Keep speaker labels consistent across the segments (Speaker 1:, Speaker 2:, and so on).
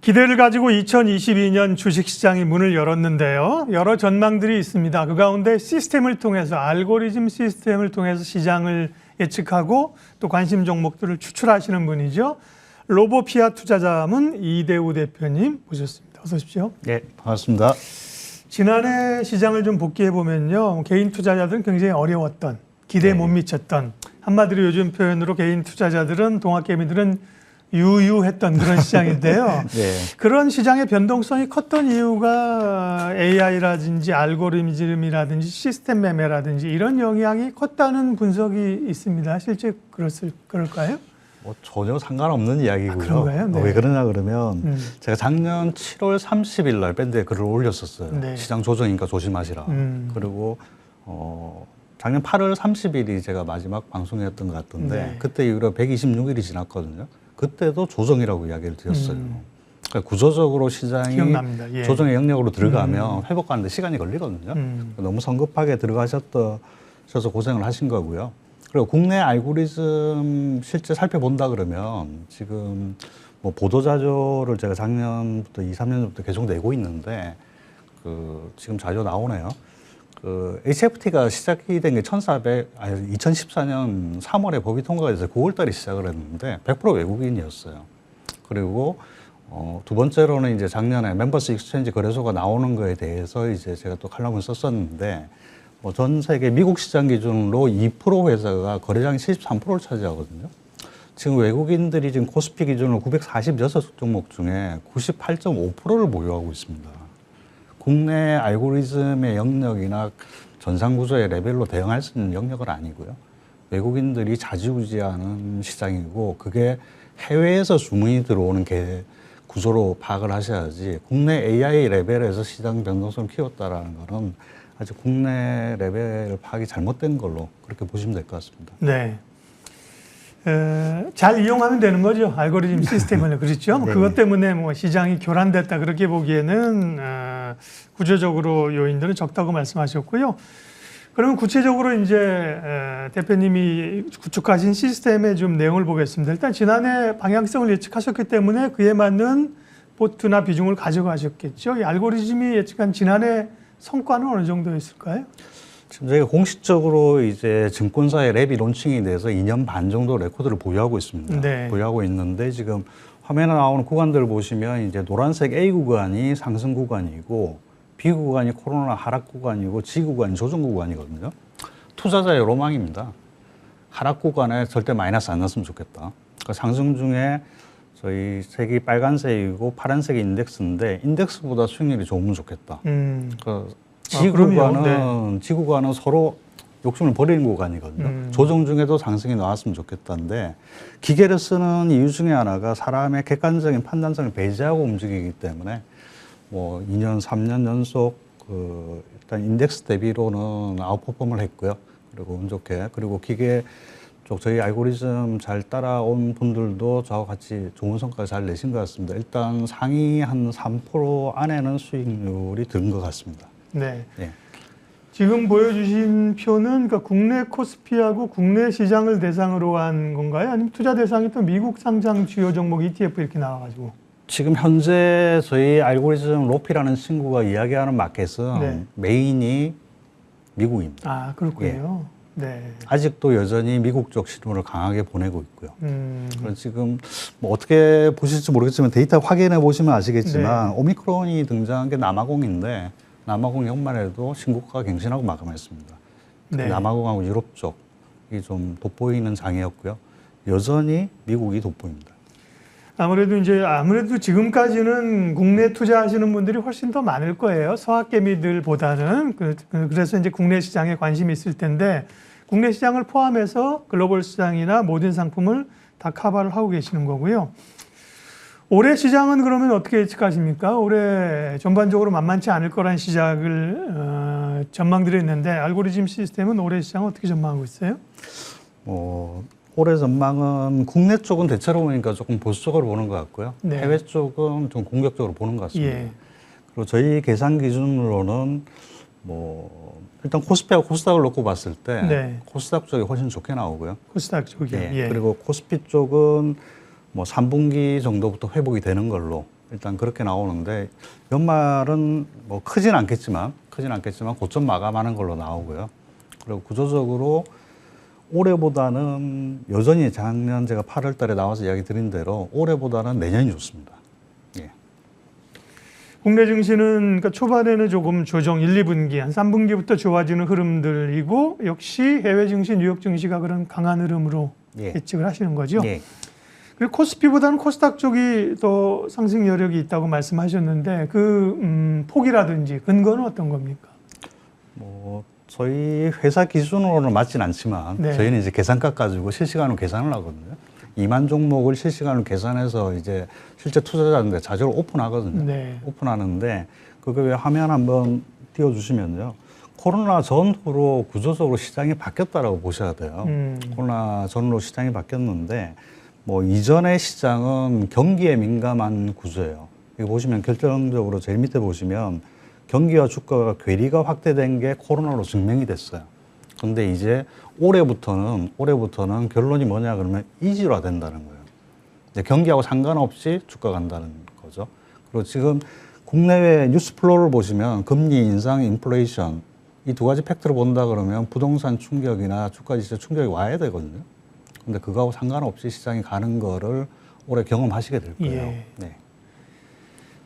Speaker 1: 기대를 가지고 2022년 주식시장이 문을 열었는데요. 여러 전망들이 있습니다. 그 가운데 시스템을 통해서 알고리즘 시스템을 통해서 시장을 예측하고 또 관심 종목들을 추출하시는 분이죠. 로보피아 투자자문 이대우 대표님 모셨습니다. 어서 오십시오.
Speaker 2: 네, 반갑습니다.
Speaker 1: 지난해 시장을 좀 복귀해 보면요. 개인 투자자들은 굉장히 어려웠던, 기대에 못 미쳤던, 한마디로 요즘 표현으로 개인 투자자들은, 동학개미들은 유유했던 그런 시장인데요.
Speaker 2: 네.
Speaker 1: 그런 시장의 변동성이 컸던 이유가 AI라든지 알고리즘이라든지 시스템 매매라든지 이런 영향이 컸다는 분석이 있습니다. 실제 그럴까요?
Speaker 2: 뭐 전혀 상관없는 이야기고요.
Speaker 1: 그런가요? 네.
Speaker 2: 왜 그러냐 그러면 제가 작년 7월 30일 날 밴드에 글을 올렸었어요.
Speaker 1: 네.
Speaker 2: 시장 조정이니까 조심하시라. 그리고 작년 8월 30일이 제가 마지막 방송이었던 것 같은데
Speaker 1: 네.
Speaker 2: 그때 이후로 126일이 지났거든요. 그때도 조정이라고 이야기를 드렸어요. 그러니까 구조적으로 시장이
Speaker 1: 기억납니다. 예.
Speaker 2: 조정의 영역으로 들어가면 회복하는데 시간이 걸리거든요. 너무 성급하게 들어가셔서 고생을 하신 거고요. 그리고 국내 알고리즘 실제 살펴본다 그러면 지금 뭐 보도자료를 제가 작년부터 2, 3년 전부터 계속 내고 있는데 지금 자료 나오네요. HFT가 시작이 된 게 2014년 3월에 법이 통과돼서 9월 달에 시작을 했는데 100% 외국인이었어요. 그리고 두 번째로는 이제 작년에 멤버스 익스체인지 거래소가 나오는 거에 대해서 이제 제가 또 칼럼을 썼었는데 뭐 전 세계 미국 시장 기준으로 2% 회사가 거래량의 73%를 차지하거든요. 지금 외국인들이 지금 코스피 기준으로 946 종목 중에 98.5%를 보유하고 있습니다. 국내 알고리즘의 영역이나 전상구조의 레벨로 대응할 수 있는 영역은 아니고요. 외국인들이 좌지우지하는 시장이고 그게 해외에서 주문이 들어오는 구조로 파악을 하셔야지 국내 AI 레벨에서 시장 변동성을 키웠다라는 거는 아직 국내 레벨 파악이 잘못된 걸로 그렇게 보시면 될 것 같습니다.
Speaker 1: 네. 잘 이용하면 되는 거죠. 알고리즘 시스템을. 그렇죠.
Speaker 2: 네.
Speaker 1: 그것 때문에 뭐 시장이 교란됐다 그렇게 보기에는 구조적으로 요인들은 적다고 말씀하셨고요. 그러면 구체적으로 이제 대표님이 구축하신 시스템의 좀 내용을 보겠습니다. 일단 지난해 방향성을 예측하셨기 때문에 그에 맞는 포트나 비중을 가져가셨겠죠. 이 알고리즘이 예측한 지난해 성과는 어느 정도였을까요?
Speaker 2: 지금 저희가 공식적으로 이제 증권사의 랩이 론칭이 돼서 2년 반 정도 레코드를 보유하고 있습니다.
Speaker 1: 네.
Speaker 2: 보유하고 있는데 지금 화면에 나오는 구간들을 보시면 이제 노란색 A 구간이 상승 구간이고 B 구간이 코로나 하락 구간이고 G 구간이 조정 구간이거든요. 투자자의 로망입니다. 하락 구간에 절대 마이너스 안 났으면 좋겠다. 그러니까 상승 중에 저희 색이 빨간색이고 파란색이 인덱스인데 인덱스보다 수익률이 좋으면 좋겠다. 그러니까 지구간은 서로 욕심을 버리는 구간이거든요. 조정 중에도 상승이 나왔으면 좋겠다는데 기계를 쓰는 이유 중에 하나가 사람의 객관적인 판단성을 배제하고 움직이기 때문에 뭐 2년, 3년 연속 일단 인덱스 대비로는 아웃퍼폼을 했고요. 그리고 운 좋게 그리고 기계 쪽 저희 알고리즘 잘 따라온 분들도 저와 같이 좋은 성과 잘 내신 것 같습니다. 일단 상위 한 3% 안에는 수익률이 든 것 같습니다.
Speaker 1: 네.
Speaker 2: 예.
Speaker 1: 지금 보여주신 표는 그러니까 국내 코스피하고 국내 시장을 대상으로 한 건가요? 아니면 투자 대상이 또 미국 상장 주요 종목 ETF 이렇게 나와가지고?
Speaker 2: 지금 현재 저희 알고리즘 로피라는 친구가 이야기하는 마켓은
Speaker 1: 네.
Speaker 2: 메인이 미국입니다.
Speaker 1: 아, 그렇군요. 네.
Speaker 2: 아직도 여전히 미국 쪽 신호를 강하게 보내고 있고요. 그래서 지금 뭐 어떻게 보실지 모르겠지만 데이터 확인해 보시면 아시겠지만
Speaker 1: 네.
Speaker 2: 오미크론이 등장한 게 남아공인데 남아공 연말에도 신고가가 갱신하고 마감했습니다.
Speaker 1: 네.
Speaker 2: 남아공하고 유럽 쪽이 좀 돋보이는 장이었고요. 여전히 미국이 돋보입니다.
Speaker 1: 아무래도 지금까지는 국내 투자하시는 분들이 훨씬 더 많을 거예요. 서학개미들보다는. 그래서 이제 국내 시장에 관심이 있을 텐데 국내 시장을 포함해서 글로벌 시장이나 모든 상품을 다 커버를 하고 계시는 거고요. 올해 시장은 그러면 어떻게 예측하십니까? 올해 전반적으로 만만치 않을 거라는 시작을 전망드렸는데 알고리즘 시스템은 올해 시장은 어떻게 전망하고 있어요?
Speaker 2: 올해 전망은 국내 쪽은 대체로 보니까 조금 보수적으로 보는 것 같고요.
Speaker 1: 네.
Speaker 2: 해외 쪽은 좀 공격적으로 보는 것 같습니다.
Speaker 1: 예.
Speaker 2: 그리고 저희 계산 기준으로는 일단 코스피하고 코스닥을 놓고 봤을 때
Speaker 1: 네.
Speaker 2: 코스닥 쪽이 훨씬 좋게 나오고요.
Speaker 1: 코스닥 쪽이요.
Speaker 2: 예.
Speaker 1: 예.
Speaker 2: 그리고 코스피 쪽은 3분기 정도부터 회복이 되는 걸로 일단 그렇게 나오는데 연말은 뭐 크진 않겠지만 고점 마감하는 걸로 나오고요. 그리고 구조적으로 올해보다는 여전히 작년 제가 8월 달에 나와서 이야기 드린 대로 올해보다는 내년이 좋습니다. 예.
Speaker 1: 국내 증시는 그러니까 초반에는 조금 조정 1, 2분기, 한 3분기부터 좋아지는 흐름들이고 역시 해외 증시, 뉴욕 증시가 그런 강한 흐름으로
Speaker 2: 예.
Speaker 1: 예측을 하시는 거죠.
Speaker 2: 예.
Speaker 1: 그리고 코스피보다는 코스닥 쪽이 더 상승 여력이 있다고 말씀하셨는데 그 폭이라든지 근거는 어떤 겁니까?
Speaker 2: 뭐 저희 회사 기준으로는 맞진 않지만
Speaker 1: 네.
Speaker 2: 저희는 이제 계산값 가지고 실시간으로 계산을 하거든요. 2만 종목을 실시간으로 계산해서 이제 실제 투자자한테 자료를 오픈하거든요.
Speaker 1: 네.
Speaker 2: 오픈하는데 그거 왜 화면 한번 띄워주시면요. 코로나 전후로 구조적으로 시장이 바뀌었다라고 보셔야 돼요. 코로나 전후로 시장이 바뀌었는데 뭐 이전의 시장은 경기에 민감한 구조예요. 이거 보시면 결정적으로 제일 밑에 보시면 경기와 주가가 괴리가 확대된 게 코로나로 증명이 됐어요. 근데 이제 올해부터는 결론이 뭐냐 그러면 이질화된다는 거예요. 이제 경기하고 상관없이 주가 간다는 거죠. 그리고 지금 국내외 뉴스 플로우를 보시면 금리 인상, 인플레이션 이 두 가지 팩트를 본다 그러면 부동산 충격이나 주가 지수 충격이 와야 되거든요. 근데 그거하고 상관없이 시장이 가는 거를 올해 경험하시게 될 거예요.
Speaker 1: 예.
Speaker 2: 네.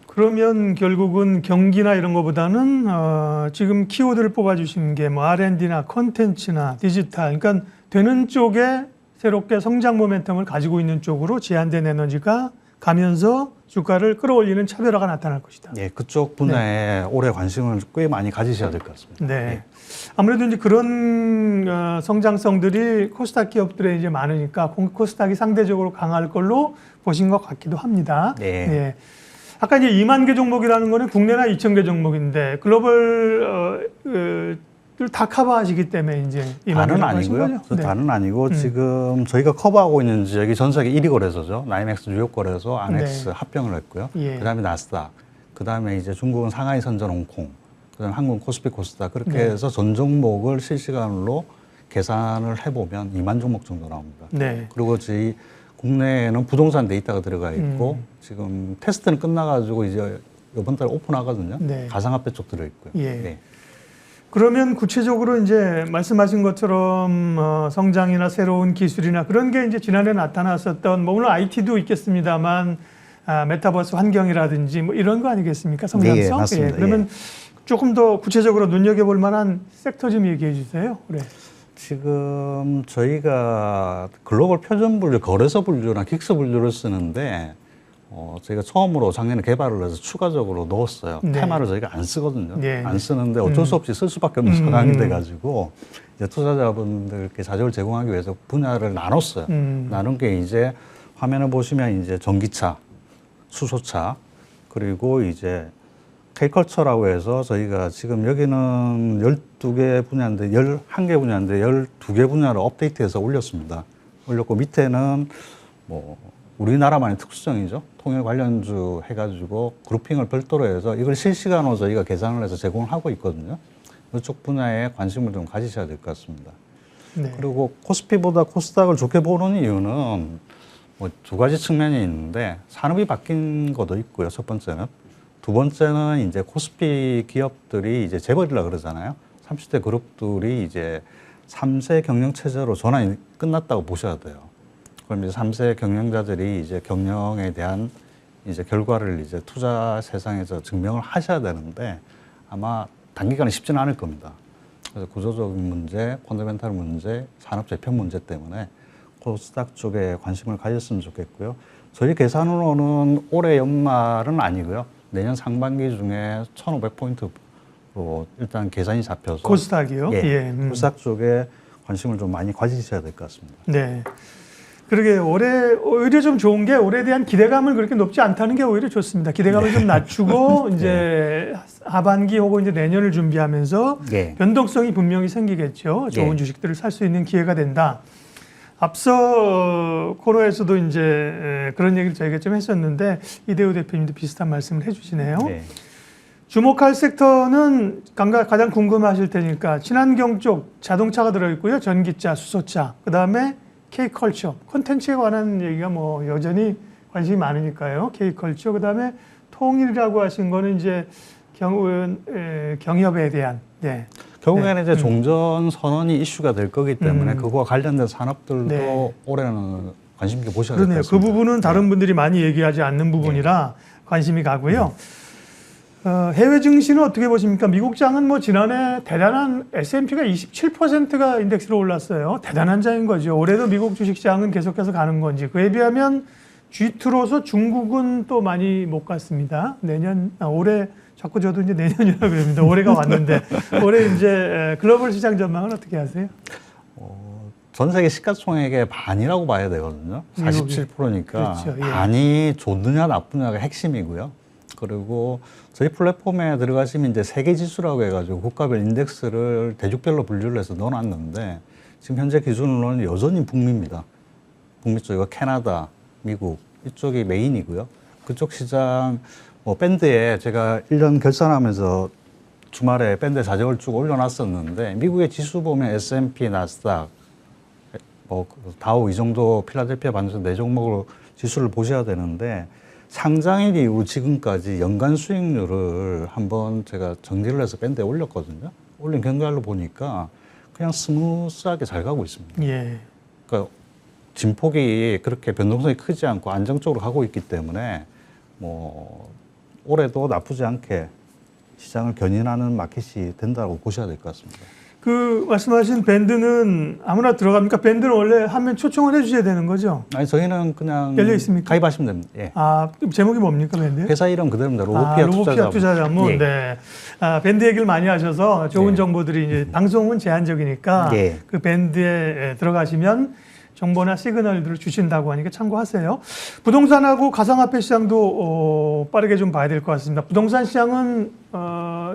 Speaker 1: 그러면 결국은 경기나 이런 것보다는 지금 키워드를 뽑아주신 게 뭐 R&D나 콘텐츠나 디지털, 그러니까 되는 쪽에 새롭게 성장 모멘텀을 가지고 있는 쪽으로 제한된 에너지가 가면서 주가를 끌어올리는 차별화가 나타날 것이다.
Speaker 2: 예, 그쪽 분야에 올해 관심을 꽤 많이 가지셔야 될 것 같습니다.
Speaker 1: 네. 아무래도 이제 그런 성장성들이 코스닥 기업들에 이제 많으니까 코스닥이 상대적으로 강할 걸로 보신 것 같기도 합니다.
Speaker 2: 네.
Speaker 1: 네. 아까 이제 2만 개 종목이라는 거는 국내나 2천 개 종목인데 글로벌 다 커버하시기 때문에 이제 2만
Speaker 2: 다는 아니고요.
Speaker 1: 네.
Speaker 2: 다는 아니고 지금 저희가 커버하고 있는 지역이 전 세계 1위 거래소죠. 나이맥스 뉴욕 거래소, 아넥스
Speaker 1: 네.
Speaker 2: 합병을 했고요.
Speaker 1: 예.
Speaker 2: 그다음에 나스닥, 그다음에 이제 중국은 상하이 선전 홍콩, 그다음에 한국은 코스피 코스닥 그렇게
Speaker 1: 네.
Speaker 2: 해서 전 종목을 실시간으로 계산을 해보면 2만 종목 정도 나옵니다.
Speaker 1: 네.
Speaker 2: 그리고 저희 국내에는 부동산 데이터가 들어가 있고 지금 테스트는 끝나가지고 이제 이번 달에 오픈하거든요.
Speaker 1: 네.
Speaker 2: 가상화폐 쪽 들어있고요.
Speaker 1: 예.
Speaker 2: 네.
Speaker 1: 그러면 구체적으로 이제 말씀하신 것처럼 성장이나 새로운 기술이나 그런 게 이제 지난해 나타났었던 뭐 물론 IT도 있겠습니다만 메타버스 환경이라든지 뭐 이런 거 아니겠습니까? 성장성.
Speaker 2: 네, 맞습니다.
Speaker 1: 그러면 조금 더 구체적으로 눈여겨볼 만한 섹터 좀 얘기해 주세요. 그래.
Speaker 2: 지금 저희가 글로벌 표준 분류, 거래소 분류나 긱스 분류를 쓰는데 저희가 처음으로 작년에 개발을 해서 추가적으로 넣었어요.
Speaker 1: 네.
Speaker 2: 테마를 저희가 안 쓰거든요.
Speaker 1: 네.
Speaker 2: 안 쓰는데 어쩔 수 없이 쓸 수밖에 없는 상황이 돼가지고 이제 투자자분들께 자료를 제공하기 위해서 분야를 나눴어요. 나눈 게 이제 화면을 보시면 이제 전기차, 수소차, 그리고 이제 K컬처라고 해서 저희가 지금 여기는 12개 분야인데 11개 분야인데 12개 분야를 업데이트해서 올렸습니다. 올렸고 밑에는 뭐 우리나라만의 특수성이죠. 통일 관련주 해가지고 그룹핑을 별도로 해서 이걸 실시간으로 저희가 계산을 해서 제공을 하고 있거든요. 이쪽 분야에 관심을 좀 가지셔야 될 것 같습니다.
Speaker 1: 네.
Speaker 2: 그리고 코스피보다 코스닥을 좋게 보는 이유는 뭐 두 가지 측면이 있는데 산업이 바뀐 것도 있고요. 첫 번째는. 두 번째는 이제 코스피 기업들이 이제 재벌이라 그러잖아요. 30대 그룹들이 이제 3세 경영 체제로 전환이 끝났다고 보셔야 돼요. 그럼 이제 3세 경영자들이 이제 경영에 대한 이제 결과를 이제 투자 세상에서 증명을 하셔야 되는데 아마 단기간에 쉽지는 않을 겁니다. 그래서 구조적인 문제, 펀더멘탈 문제, 산업 재편 문제 때문에 코스닥 쪽에 관심을 가졌으면 좋겠고요. 저희 계산으로는 올해 연말은 아니고요. 내년 상반기 중에 1,500포인트로 일단 계산이 잡혀서
Speaker 1: 코스닥이요?
Speaker 2: 예, 코스닥 쪽에 관심을 좀 많이 가지셔야 될 것 같습니다.
Speaker 1: 네. 그러게 올해 오히려 좀 좋은 게 올해에 대한 기대감을 그렇게 높지 않다는 게 오히려 좋습니다. 기대감을 좀 낮추고 이제 하반기 혹은 이제 내년을 준비하면서 변동성이 분명히 생기겠죠. 좋은 주식들을 살 수 있는 기회가 된다. 앞서 코너에서도 이제 그런 얘기를 저희가 좀 했었는데 이대호 대표님도 비슷한 말씀을 해주시네요. 주목할 섹터는 가장 궁금하실 테니까 친환경 쪽 자동차가 들어있고요. 전기차, 수소차, 그 다음에 K컬처, 콘텐츠에 관한 얘기가 뭐 여전히 관심이 많으니까요. K컬처, 그 다음에 통일이라고 하신 거는 이제 경협에 대한 네.
Speaker 2: 결국에는
Speaker 1: 네.
Speaker 2: 이제 종전 선언이 이슈가 될 거기 때문에 그거와 관련된 산업들도
Speaker 1: 네.
Speaker 2: 올해는 관심 있게 보셔야 될 것
Speaker 1: 그러네요.
Speaker 2: 같습니다.
Speaker 1: 그 부분은 다른 분들이 많이 얘기하지 않는 부분이라 관심이 가고요. 해외 증시는 어떻게 보십니까? 미국 장은 뭐 지난해 대단한 S&P가 27%가 인덱스로 올랐어요. 대단한 장인 거죠. 올해도 미국 주식시장은 계속해서 가는 건지 그에 비하면 G2로서 중국은 또 많이 못 갔습니다. 올해 자꾸 저도 이제 내년이라고 그럽니다. 올해가 왔는데 올해 이제 글로벌 시장 전망은 어떻게 하세요?
Speaker 2: 전 세계 시가총액의 반이라고 봐야 되거든요. 47%니까
Speaker 1: 그렇죠. 예.
Speaker 2: 반이 좋느냐 나쁘냐가 핵심이고요. 그리고 저희 플랫폼에 들어가시면 이제 세계 지수라고 해가지고 국가별 인덱스를 대륙별로 분류를 해서 넣어놨는데 지금 현재 기준으로는 여전히 북미입니다. 북미 쪽이고 캐나다, 미국 이쪽이 메인이고요. 그쪽 시장 뭐 밴드에 제가 1년 결산하면서 주말에 밴드에 자적을 쭉 올려놨었는데 미국의 지수 보면 S&P, 나스닥, 뭐 다우 이 정도 필라델피아 반도체 네 종목으로 지수를 보셔야 되는데 상장일 이후 지금까지 연간 수익률을 한번 제가 정리를 해서 밴드에 올렸거든요. 올린 결과로 보니까 그냥 스무스하게 잘 가고 있습니다.
Speaker 1: 예.
Speaker 2: 그러니까 진폭이 그렇게 변동성이 크지 않고 안정적으로 가고 있기 때문에 뭐 올해도 나쁘지 않게 시장을 견인하는 마켓이 된다고 보셔야 될 것 같습니다.
Speaker 1: 그 말씀하신 밴드는 아무나 들어갑니까? 밴드는 원래 하면 초청을 해주셔야 되는 거죠?
Speaker 2: 아니 저희는 그냥
Speaker 1: 열려 있습니까?
Speaker 2: 가입하시면 됩니다. 예.
Speaker 1: 아, 제목이 뭡니까, 밴드?
Speaker 2: 회사 이름 그대로입니다. 로보피아
Speaker 1: 투자자문.
Speaker 2: 예.
Speaker 1: 네. 아, 밴드 얘기를 많이 하셔서 좋은
Speaker 2: 네.
Speaker 1: 정보들이 이제 방송은 제한적이니까
Speaker 2: 예.
Speaker 1: 그 밴드에 들어가시면 정보나 시그널들을 주신다고 하니까 참고하세요. 부동산하고 가상화폐 시장도 빠르게 좀 봐야 될 것 같습니다. 부동산 시장은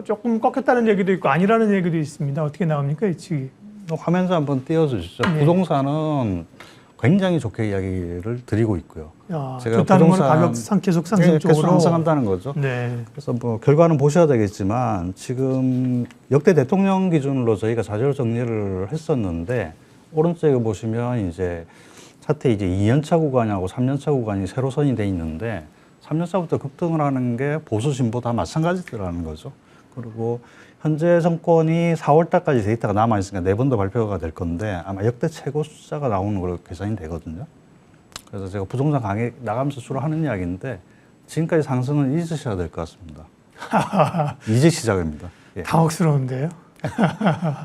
Speaker 1: 조금 꺾였다는 얘기도 있고 아니라는 얘기도 있습니다. 어떻게 나옵니까, 이 측이?
Speaker 2: 화면서 한번 띄워주시죠.
Speaker 1: 네.
Speaker 2: 부동산은 굉장히 좋게 이야기를 드리고 있고요.
Speaker 1: 야,
Speaker 2: 제가
Speaker 1: 좋다는 건
Speaker 2: 부동산
Speaker 1: 가격 계속 상승
Speaker 2: 계속
Speaker 1: 쪽으로
Speaker 2: 상승한다는 거죠.
Speaker 1: 네.
Speaker 2: 그래서 뭐 결과는 보셔야 되겠지만 지금 역대 대통령 기준으로 저희가 자료 정리를 했었는데 오른쪽에 보시면 이제 차트 이제 2년차 구간하고 3년차 구간이 세로선이 돼 있는데 3년차부터 급등을 하는 게 보수 진보 다 마찬가지더라는 거죠. 그리고 현재 정권이 4월 달까지 데이터가 남아 있으니까 4번 더 발표가 될 건데 아마 역대 최고 숫자가 나오는 걸로 계산이 되거든요. 그래서 제가 부동산 강의 나가면서 주로 하는 이야기인데 지금까지 상승은 잊으셔야 될 것 같습니다. 이제 시작입니다. 예.
Speaker 1: 당혹스러운데요.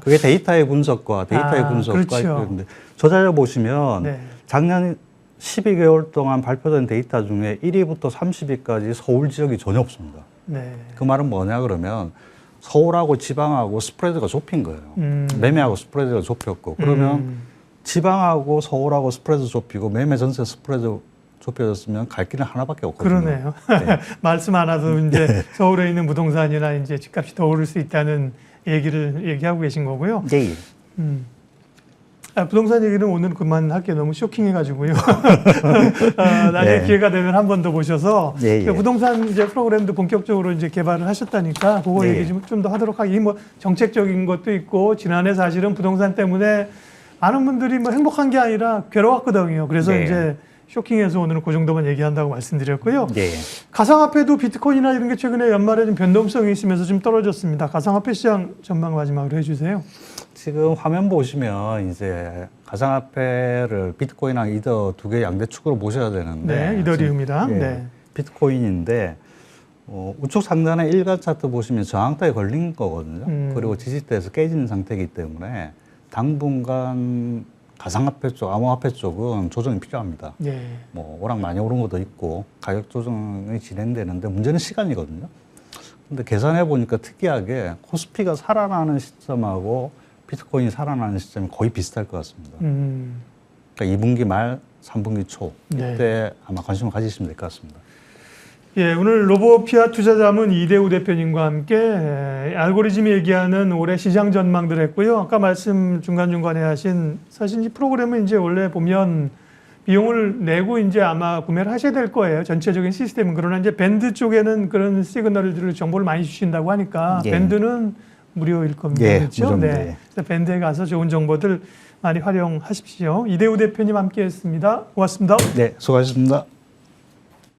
Speaker 2: 그게 데이터의 분석과 분석과
Speaker 1: 그렇죠.
Speaker 2: 있는데 저 자료 보시면
Speaker 1: 네.
Speaker 2: 작년 12개월 동안 발표된 데이터 중에 1위부터 30위까지 서울 지역이 전혀 없습니다.
Speaker 1: 네.
Speaker 2: 그 말은 뭐냐 그러면 서울하고 지방하고 스프레드가 좁힌 거예요. 매매하고 스프레드가 좁혔고 그러면 지방하고 서울하고 스프레드 좁히고 매매 전세 스프레드 좁혀졌으면 갈 길은 하나밖에 없거든요.
Speaker 1: 그러네요.
Speaker 2: 네.
Speaker 1: 말씀 안 하도 이제 서울에 있는 부동산이나 이제 집값이 더 오를 수 있다는 얘기를 얘기하고 계신 거고요.
Speaker 2: 네.
Speaker 1: 부동산 얘기는 오늘 그만할게요. 너무 쇼킹해가지고요. 나중에
Speaker 2: 네.
Speaker 1: 기회가 되면 한 번 더 모셔서
Speaker 2: 예, 예.
Speaker 1: 부동산 이제 프로그램도 본격적으로 이제 개발을 하셨다니까 그거
Speaker 2: 네.
Speaker 1: 얘기 좀 더 하도록 하기. 뭐 정책적인 것도 있고 지난해 사실은 부동산 때문에 많은 분들이 뭐 행복한 게 아니라 괴로웠거든요. 그래서
Speaker 2: 네.
Speaker 1: 이제 쇼킹해서 오늘은 그 정도만 얘기한다고 말씀드렸고요.
Speaker 2: 네.
Speaker 1: 가상화폐도 비트코인이나 이런 게 최근에 연말에 좀 변동성이 있으면서 좀 떨어졌습니다. 가상화폐 시장 전망 마지막으로 해주세요.
Speaker 2: 지금 화면 보시면 이제 가상화폐를 비트코인이랑 이더 두 개 양대축으로 보셔야 되는데
Speaker 1: 네, 이더리움이랑.
Speaker 2: 예,
Speaker 1: 네.
Speaker 2: 비트코인인데 우측 상단의 일간 차트 보시면 저항대에 걸린 거거든요. 그리고 지지대에서 깨지는 상태이기 때문에 당분간 가상화폐 쪽, 암호화폐 쪽은 조정이 필요합니다.
Speaker 1: 예.
Speaker 2: 뭐 워낙 많이 오른 것도 있고 가격 조정이 진행되는데 문제는 시간이거든요. 근데 계산해 보니까 특이하게 코스피가 살아나는 시점하고 비트코인이 살아나는 시점이 거의 비슷할 것 같습니다. 그러니까 2분기 말, 3분기 초 이때
Speaker 1: 네.
Speaker 2: 아마 관심을 가지시면 될 것 같습니다.
Speaker 1: 예, 오늘 로보피아 투자자문 이대우 대표님과 함께 알고리즘이 얘기하는 올해 시장 전망들 했고요. 아까 말씀 중간중간에 하신 사실 이 프로그램은 이제 원래 보면 비용을 내고 이제 아마 구매를 하셔야 될 거예요. 전체적인 시스템은. 그러나 이제 밴드 쪽에는 그런 시그널들 정보를 많이 주신다고 하니까
Speaker 2: 예.
Speaker 1: 밴드는 무료일 겁니다.
Speaker 2: 예,
Speaker 1: 그렇죠?
Speaker 2: 무료입니다.
Speaker 1: 네. 그래서 밴드에 가서 좋은 정보들 많이 활용하십시오. 이대우 대표님 함께 했습니다. 고맙습니다.
Speaker 2: 네, 수고하셨습니다.